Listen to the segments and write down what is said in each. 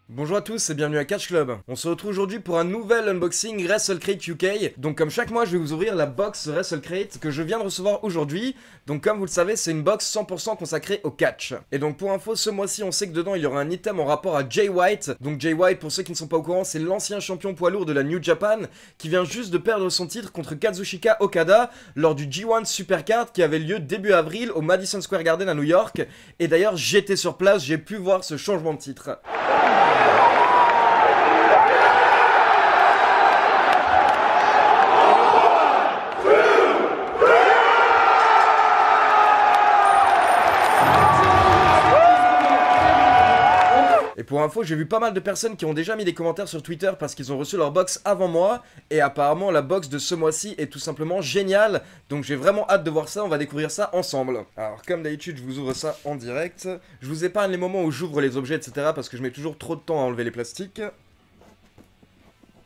Bonjour à tous et bienvenue à Catch Club. On se retrouve aujourd'hui pour un nouvel unboxing WrestleCrate UK. Donc comme chaque mois je vais vous ouvrir la box WrestleCrate que je viens de recevoir aujourd'hui. Donc comme vous le savez c'est une box 100% consacrée au catch. Et donc pour info ce mois-ci on sait que dedans il y aura un item en rapport à Jay White. Donc Jay White, pour ceux qui ne sont pas au courant, c'est l'ancien champion poids lourd de la New Japan qui vient juste de perdre son titre contre Kazuchika Okada lors du G1 Supercard qui avait lieu début avril au Madison Square Garden à New York. Et d'ailleurs j'étais sur place, j'ai pu voir ce changement de titre. Et pour info, j'ai vu pas mal de personnes qui ont déjà mis des commentaires sur Twitter parce qu'ils ont reçu leur box avant moi. Et apparemment, la box de ce mois-ci est tout simplement géniale. Donc j'ai vraiment hâte de voir ça, on va découvrir ça ensemble. Alors comme d'habitude, je vous ouvre ça en direct. Je vous épargne les moments où j'ouvre les objets, etc. parce que je mets toujours trop de temps à enlever les plastiques.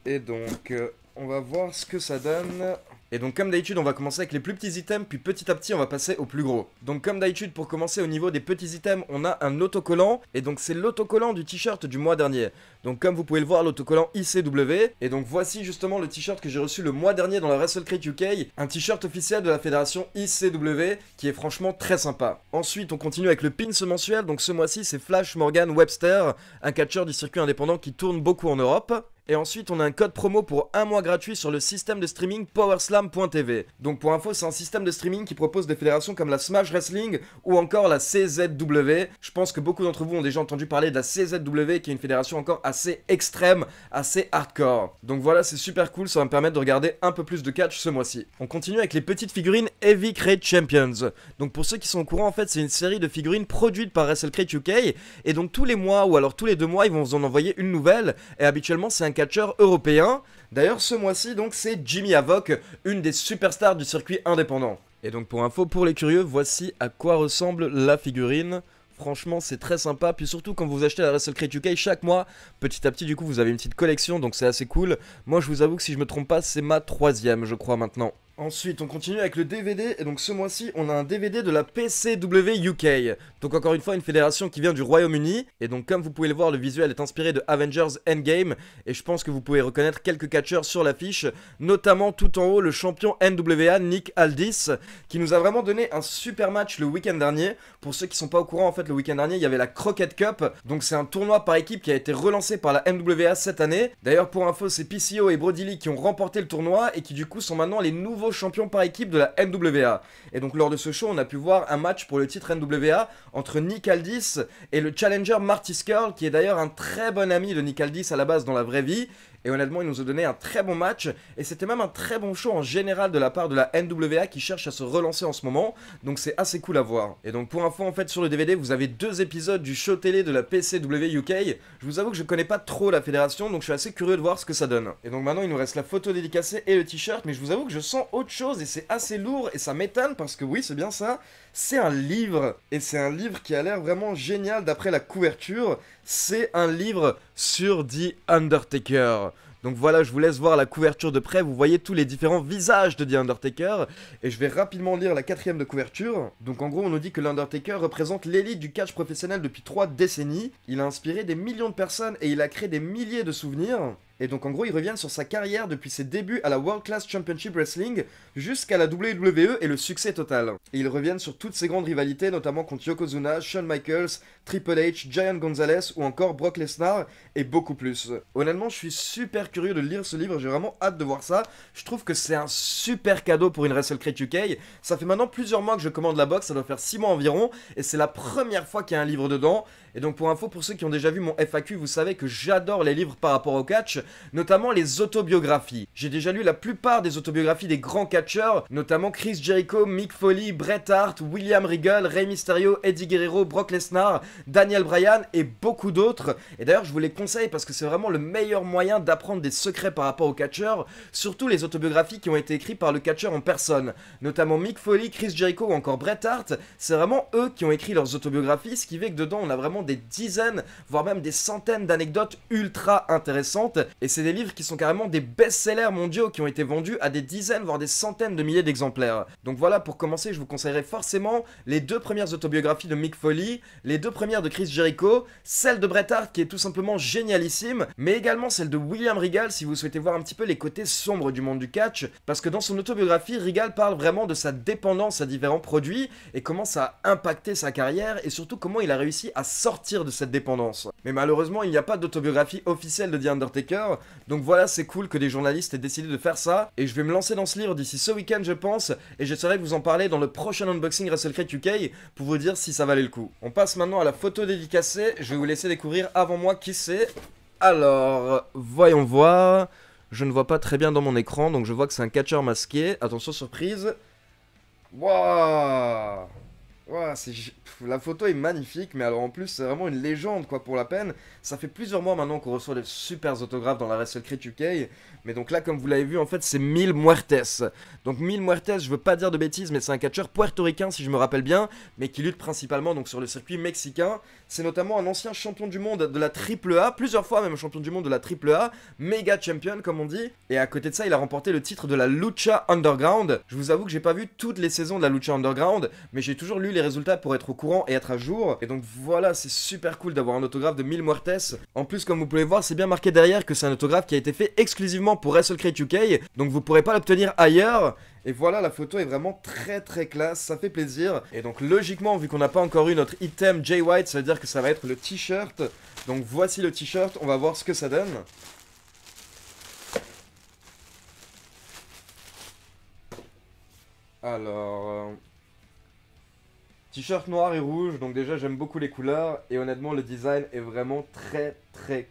Et donc, on va voir ce que ça donne. Et donc comme d'habitude on va commencer avec les plus petits items, puis petit à petit on va passer au plus gros. Donc comme d'habitude pour commencer au niveau des petits items, on a un autocollant. Et donc c'est l'autocollant du t-shirt du mois dernier. Donc comme vous pouvez le voir, l'autocollant ICW. Et donc voici justement le t-shirt que j'ai reçu le mois dernier dans la WrestleCrate UK. Un t-shirt officiel de la fédération ICW qui est franchement très sympa. Ensuite on continue avec le pins mensuel. Donc ce mois-ci c'est Flash Morgan Webster, un catcheur du circuit indépendant qui tourne beaucoup en Europe. Et ensuite, on a un code promo pour un mois gratuit sur le système de streaming powerslam.tv. Donc pour info, c'est un système de streaming qui propose des fédérations comme la Smash Wrestling ou encore la CZW. Je pense que beaucoup d'entre vous ont déjà entendu parler de la CZW qui est une fédération encore assez extrême, assez hardcore. Donc voilà, c'est super cool, ça va me permettre de regarder un peu plus de catch ce mois-ci. On continue avec les petites figurines Heavy Crate Champions. Donc pour ceux qui sont au courant, en fait, c'est une série de figurines produites par WrestleCrate UK. Et donc tous les mois ou alors tous les 2 mois, ils vont vous en envoyer une nouvelle. Et habituellement, c'est un catcheur européen. D'ailleurs ce mois-ci donc c'est Jimmy Havoc, une des superstars du circuit indépendant. Et donc pour info pour les curieux, voici à quoi ressemble la figurine. Franchement c'est très sympa, puis surtout quand vous achetez la WrestleCrate UK chaque mois, petit à petit du coup vous avez une petite collection donc c'est assez cool. Moi je vous avoue que si je me trompe pas c'est ma 3e je crois maintenant. Ensuite, on continue avec le DVD, et donc ce mois-ci, on a un DVD de la PCW UK. Donc encore une fois, une fédération qui vient du Royaume-Uni, et donc comme vous pouvez le voir, le visuel est inspiré de Avengers Endgame, et je pense que vous pouvez reconnaître quelques catcheurs sur l'affiche, notamment tout en haut, le champion NWA, Nick Aldis, qui nous a vraiment donné un super match le week-end dernier. Pour ceux qui sont pas au courant, en fait, le week-end dernier, il y avait la Crockett Cup, donc c'est un tournoi par équipe qui a été relancé par la NWA cette année. D'ailleurs, pour info, c'est PCO et Brody Lee qui ont remporté le tournoi, et qui du coup sont maintenant les nouveaux champion par équipe de la NWA. Et donc lors de ce show on a pu voir un match pour le titre NWA entre Nick Aldis et le challenger Marty Scurll, qui est d'ailleurs un très bon ami de Nick Aldis à la base dans la vraie vie. Et honnêtement, il nous a donné un très bon match. Et c'était même un très bon show en général de la part de la NWA qui cherche à se relancer en ce moment. Donc c'est assez cool à voir. Et donc pour info, en fait, sur le DVD, vous avez 2 épisodes du show télé de la PCW UK. Je vous avoue que je connais pas trop la fédération, donc je suis assez curieux de voir ce que ça donne. Et donc maintenant, il nous reste la photo dédicacée et le t-shirt. Mais je vous avoue que je sens autre chose et c'est assez lourd. Et ça m'étonne parce que oui, c'est bien ça. C'est un livre. Et c'est un livre qui a l'air vraiment génial d'après la couverture. C'est un livre sur The Undertaker. Donc voilà, je vous laisse voir la couverture de près, vous voyez tous les différents visages de The Undertaker. Et je vais rapidement lire la 4e de couverture. Donc en gros, on nous dit que l'Undertaker représente l'élite du catch professionnel depuis 3 décennies. Il a inspiré des millions de personnes et il a créé des milliers de souvenirs. Et donc en gros, il revient sur sa carrière depuis ses débuts à la World Class Championship Wrestling jusqu'à la WWE et le succès total. Et ils reviennent sur toutes ses grandes rivalités, notamment contre Yokozuna, Shawn Michaels, Triple H, Giant Gonzalez ou encore Brock Lesnar et beaucoup plus. Honnêtement, je suis super curieux de lire ce livre, j'ai vraiment hâte de voir ça. Je trouve que c'est un super cadeau pour une WrestleCrate UK. Ça fait maintenant plusieurs mois que je commande la box, ça doit faire 6 mois environ, et c'est la première fois qu'il y a un livre dedans. Et donc pour info, pour ceux qui ont déjà vu mon FAQ, vous savez que j'adore les livres par rapport au catch, notamment les autobiographies. J'ai déjà lu la plupart des autobiographies des grands catcheurs, notamment Chris Jericho, Mick Foley, Bret Hart, William Regal, Rey Mysterio, Eddie Guerrero, Brock Lesnar, Daniel Bryan et beaucoup d'autres. Et d'ailleurs je vous les conseille parce que c'est vraiment le meilleur moyen d'apprendre des secrets par rapport aux catcheurs, surtout les autobiographies qui ont été écrites par le catcheur en personne, notamment Mick Foley, Chris Jericho ou encore Bret Hart. C'est vraiment eux qui ont écrit leurs autobiographies, ce qui fait que dedans on a vraiment des dizaines, voire même des centaines d'anecdotes ultra intéressantes. Et c'est des livres qui sont carrément des best-sellers mondiaux qui ont été vendus à des dizaines voire des centaines de milliers d'exemplaires. Donc voilà, pour commencer, je vous conseillerais forcément les 2 premières autobiographies de Mick Foley, les 2 premières de Chris Jericho, celle de Bret Hart qui est tout simplement génialissime, mais également celle de William Regal si vous souhaitez voir un petit peu les côtés sombres du monde du catch, parce que dans son autobiographie, Regal parle vraiment de sa dépendance à différents produits et comment ça a impacté sa carrière et surtout comment il a réussi à sortir de cette dépendance. Mais malheureusement, il n'y a pas d'autobiographie officielle de The Undertaker, donc voilà, c'est cool que des journalistes aient décidé de faire ça, et je vais me lancer dans ce livre d'ici ce week-end je pense, et j'essaierai de vous en parler dans le prochain unboxing WrestleCrate UK pour vous dire si ça valait le coup. On passe maintenant à la photo dédicacée, je vais vous laisser découvrir avant moi qui c'est. Alors, voyons voir. Je ne vois pas très bien dans mon écran, donc je vois que c'est un catcheur masqué. Attention, surprise. Waouh! Wow, la photo est magnifique, mais alors en plus c'est vraiment une légende quoi pour la peine. Ça fait plusieurs mois maintenant qu'on reçoit des super autographes dans la WrestleCrate UK. Mais donc là comme vous l'avez vu en fait c'est Mil Muertes. Donc Mil Muertes, je veux pas dire de bêtises mais c'est un catcheur puertoricain si je me rappelle bien, mais qui lutte principalement donc sur le circuit mexicain. C'est notamment un ancien champion du monde de la AAA, plusieurs fois même champion du monde de la AAA, méga champion comme on dit. Et à côté de ça il a remporté le titre de la Lucha Underground. Je vous avoue que j'ai pas vu toutes les saisons de la Lucha Underground, mais j'ai toujours lu les résultats pour être au courant et être à jour. Et donc voilà, c'est super cool d'avoir un autographe de Mil Muertes. En plus, comme vous pouvez voir, c'est bien marqué derrière que c'est un autographe qui a été fait exclusivement pour WrestleCrate UK, donc vous pourrez pas l'obtenir ailleurs. Et voilà, la photo est vraiment très classe, ça fait plaisir. Et donc logiquement, vu qu'on n'a pas encore eu notre item Jay White, ça veut dire que ça va être le t-shirt. Donc voici le t-shirt, on va voir ce que ça donne. Alors... T-shirt noir et rouge, donc déjà j'aime beaucoup les couleurs et honnêtement le design est vraiment très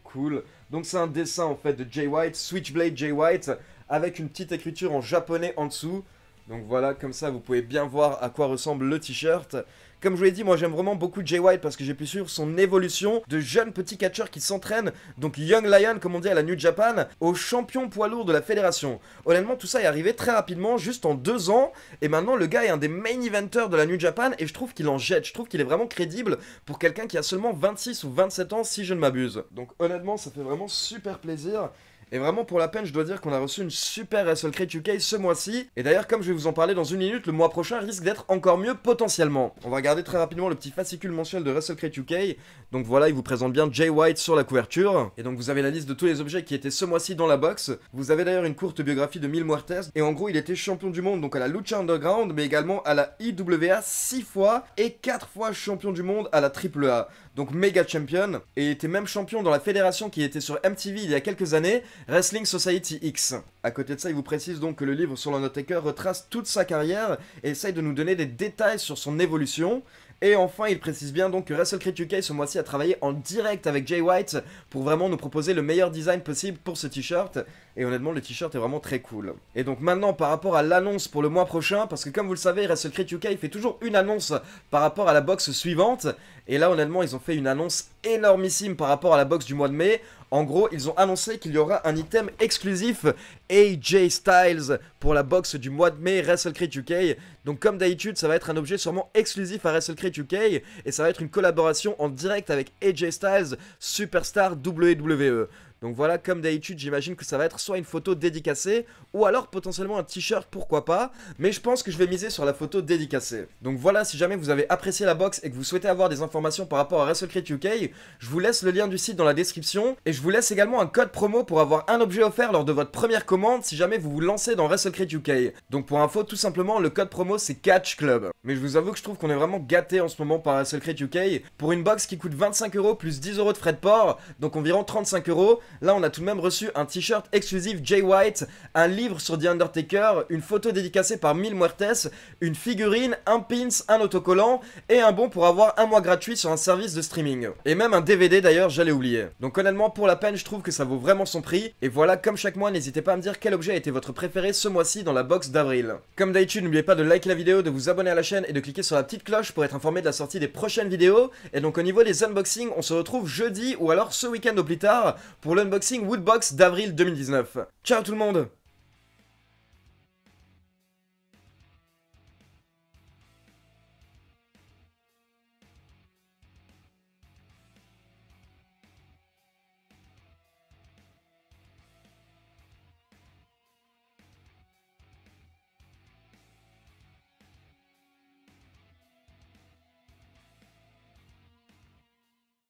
cool. Donc c'est un dessin en fait de Jay White, Switchblade Jay White, avec une petite écriture en japonais en dessous. Donc voilà, comme ça vous pouvez bien voir à quoi ressemble le t-shirt. Comme je vous l'ai dit, moi j'aime vraiment beaucoup Jay White parce que j'ai pu suivre son évolution de jeune petit catcheur qui s'entraîne, donc Young Lion comme on dit à la New Japan, au champion poids lourd de la fédération. Honnêtement tout ça est arrivé très rapidement, juste en 2 ans, et maintenant le gars est un des main eventers de la New Japan et je trouve qu'il en jette, je trouve qu'il est vraiment crédible pour quelqu'un qui a seulement 26 ou 27 ans si je ne m'abuse. Donc honnêtement ça fait vraiment super plaisir. Et vraiment pour la peine, je dois dire qu'on a reçu une super WrestleCrate UK ce mois-ci. Et d'ailleurs, comme je vais vous en parler dans une minute, le mois prochain risque d'être encore mieux potentiellement. On va regarder très rapidement le petit fascicule mensuel de WrestleCrate UK. Donc voilà, il vous présente bien Jay White sur la couverture. Et donc vous avez la liste de tous les objets qui étaient ce mois-ci dans la box. Vous avez d'ailleurs une courte biographie de Mil Muertes. Et en gros, il était champion du monde donc à la Lucha Underground, mais également à la IWA 6 fois et 4 fois champion du monde à la AAA. Donc méga champion, et était même champion dans la fédération qui était sur MTV il y a quelques années, Wrestling Society X. À côté de ça, il vous précise donc que le livre sur l'Undertaker retrace toute sa carrière et essaye de nous donner des détails sur son évolution. Et enfin, il précise bien donc que WrestleCrate UK ce mois-ci a travaillé en direct avec Jay White pour vraiment nous proposer le meilleur design possible pour ce t-shirt. Et honnêtement, le t-shirt est vraiment très cool. Et donc maintenant, par rapport à l'annonce pour le mois prochain, parce que comme vous le savez, WrestleCrate UK fait toujours une annonce par rapport à la box suivante. Et là, honnêtement, ils ont fait une annonce énormissime par rapport à la box du mois de mai. En gros, ils ont annoncé qu'il y aura un item exclusif AJ Styles pour la box du mois de mai WrestleCrate UK. Donc comme d'habitude, ça va être un objet sûrement exclusif à WrestleCrate UK et ça va être une collaboration en direct avec AJ Styles, superstar WWE. Donc voilà, comme d'habitude, j'imagine que ça va être soit une photo dédicacée, ou alors potentiellement un t-shirt, pourquoi pas, mais je pense que je vais miser sur la photo dédicacée. Donc voilà, si jamais vous avez apprécié la box et que vous souhaitez avoir des informations par rapport à WrestleCrate UK, je vous laisse le lien du site dans la description, et je vous laisse également un code promo pour avoir un objet offert lors de votre première commande si jamais vous vous lancez dans WrestleCrate UK. Donc pour info, tout simplement, le code promo c'est Catch Club. Mais je vous avoue que je trouve qu'on est vraiment gâté en ce moment par WrestleCrate UK, pour une box qui coûte 25€ plus 10€ de frais de port, donc environ 35€. Là, on a tout de même reçu un t-shirt exclusif Jay White, un livre sur The Undertaker, une photo dédicacée par Mil Muertes, une figurine, un pins, un autocollant et un bon pour avoir un mois gratuit sur un service de streaming. Et même un DVD d'ailleurs, j'allais oublier. Donc honnêtement, pour la peine, je trouve que ça vaut vraiment son prix. Et voilà, comme chaque mois, n'hésitez pas à me dire quel objet a été votre préféré ce mois-ci dans la box d'avril. Comme d'habitude, n'oubliez pas de liker la vidéo, de vous abonner à la chaîne et de cliquer sur la petite cloche pour être informé de la sortie des prochaines vidéos. Et donc au niveau des unboxings, on se retrouve jeudi ou alors ce week-end au plus tard pour l'unboxing Woodbox d'avril 2019. Ciao tout le monde!